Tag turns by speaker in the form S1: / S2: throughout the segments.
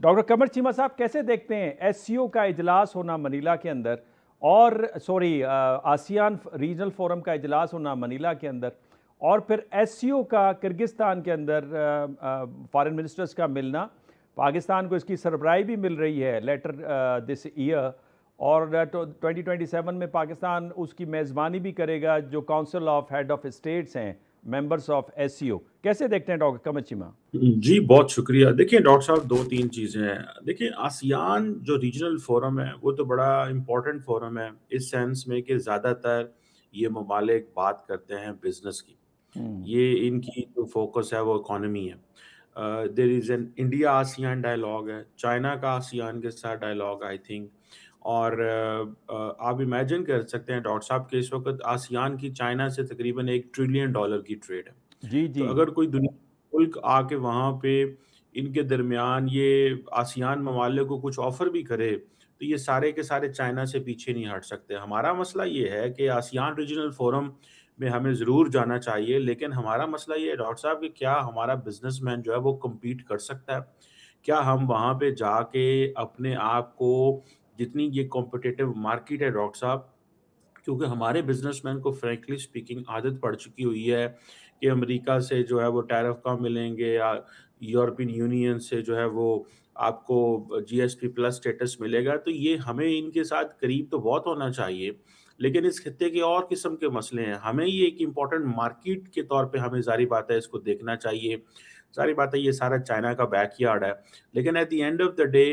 S1: Doctor कमर चीमा साहब कैसे देखते हैं एससीओ का इजलास होना मनीला के अंदर और आसियान रीजनल फोरम का इजलास होना मनीला के अंदर और फिर एससीओ का किर्गिस्तान के अंदर फॉरेन मिनिस्टर्स का मिलना। पाकिस्तान को इसकी सरबराही भी मिल रही है लेटर दिस ईयर और 2027 में पाकिस्तान उसकी मेज़बानी भी करेगा जो council of head of states हैं मेंबर्स ऑफ एससीओ। कैसे देखते हैं डॉक्टर कमर चीमा?
S2: जी, बहुत शुक्रिया। देखिए डॉक्टर साहब 2-3 चीज़ें हैं। देखिए आसियान जो रीजनल फ़ोरम है, वो तो बड़ा इम्पोर्टेंट फ़ोरम है, इस सेंस में कि ज़्यादातर ये ममालिक बात करते हैं बिज़नेस की।
S1: हम्म।
S2: ये इनकी जो फ़ोकस है वो इकोनॉमी है। There is an India ASEAN dialogue है, चाइना का आसियान के साथ डायलॉग आई थिंक और आप इमेजिन कर सकते हैं डॉक्टर साहब कि इस वक़्त आसियान की चाइना से तकरीबन $1 ट्रिलियन की ट्रेड है।
S1: जी
S2: तो
S1: जी।
S2: अगर कोई दुनिया मुल्क आके वहाँ पे इनके दरमियान ये आसियान ममालिक को कुछ ऑफ़र भी करे, तो ये सारे के सारे चाइना से पीछे नहीं हट सकते। हमारा मसला ये है कि आसियान रीजनल फ़ोरम में हमें ज़रूर जाना चाहिए, लेकिन हमारा मसला ये है डॉक्टर साहब कि क्या हमारा बिज़नेसमैन जो है वो कम्पीट कर सकता है? क्या हम वहाँ पे जाके अपने आप को जितनी ये कॉम्पिटिटिव मार्केट है डॉक्टर साहब, क्योंकि हमारे बिजनेसमैन को फ्रैंकली स्पीकिंग आदत पड़ चुकी हुई है कि अमेरिका से जो है वो टैरिफ कम मिलेंगे या यूरोपियन यूनियन से जो है वो आपको जीएसपी प्लस स्टेटस मिलेगा, तो ये हमें इनके साथ करीब तो बहुत होना चाहिए, लेकिन इस खित्ते के और किस्म के मसले हैं। हमें ये एक इम्पॉर्टेंट मार्केट के तौर पे हमें ज़ाहिर बात है इसको देखना चाहिए। ज़ाहिर बात है ये सारा चाइना का बैकयार्ड है, लेकिन at the end of the day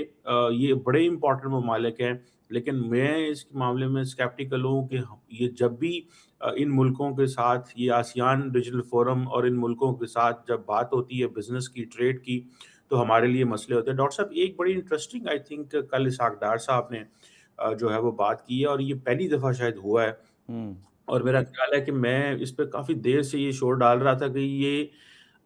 S2: ये बड़े इम्पॉर्टेंट ममालिक हैं। लेकिन मैं इस मामले में स्केप्टिकल हूँ कि ये जब भी इन मुल्कों के साथ ये आसियान रीजनल फोरम और इन मुल्कों के साथ जब बात होती है बिज़नेस की, ट्रेड की, तो हमारे लिए मसले होते हैं। डॉक्टर साहब एक बड़ी इंटरेस्टिंग आई थिंक कल इसहाक डार साहब ने जो है वो बात की है और ये पहली दफ़ा शायद हुआ है
S1: हम्म।
S2: और मेरा ख्याल है कि मैं इस पे काफ़ी देर से ये शोर डाल रहा था कि ये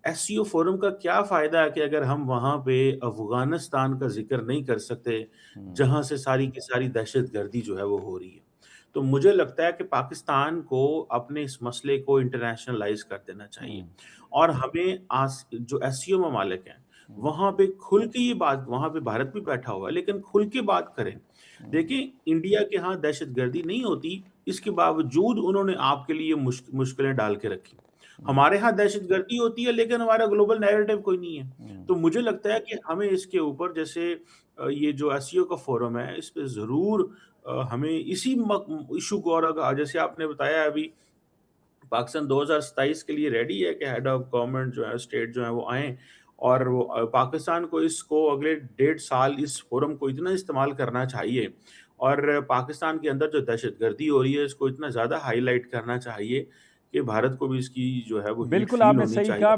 S2: एससीओ फोरम का क्या फ़ायदा है कि अगर हम वहाँ पे अफ़गानिस्तान का ज़िक्र नहीं कर सकते,
S1: हम्म।
S2: जहाँ से सारी की सारी दहशतगर्दी जो है वो हो रही है। तो मुझे लगता है कि पाकिस्तान को अपने इस मसले को इंटरनेशनलाइज़ कर देना चाहिए
S1: हम्म।
S2: और हमें जो एससीओ ममालिक हैं,
S1: हम्म।
S2: वहाँ पे खुल के ये बात वहाँ पे भारत भी बैठा हुआ है, लेकिन खुल के बात करें।
S1: हम्म।
S2: देखिए, इंडिया के यहाँ दहशतगर्दी नहीं होती, इसके बावजूद उन्होंने आपके लिए मुश्किलें डाल के रखी।
S1: हम्म।
S2: हमारे यहाँ दहशतगर्दी होती है लेकिन हमारा ग्लोबल नैरेटिव कोई नहीं है।
S1: हम्म।
S2: तो मुझे लगता है कि हमें इसके ऊपर जैसे ये जो एससीओ का फोरम है इस पे ज़रूर हमें इसी इशू को और जैसे आपने बताया अभी पाकिस्तान 2027 के लिए रेडी है कि हेड ऑफ गवर्नमेंट जो है स्टेट जो है वो आएँ और वो पाकिस्तान को इसको अगले 1.5 साल इस फोरम को इतना इस्तेमाल करना चाहिए और पाकिस्तान के अंदर जो दहशतगर्दी हो रही है इसको इतना ज़्यादा हाईलाइट करना चाहिए कि भारत को भी इसकी जो है वो हीट
S1: बिल्कुल
S2: फ़ील
S1: आपने
S2: होनी
S1: सही
S2: चाहिए।
S1: कहा।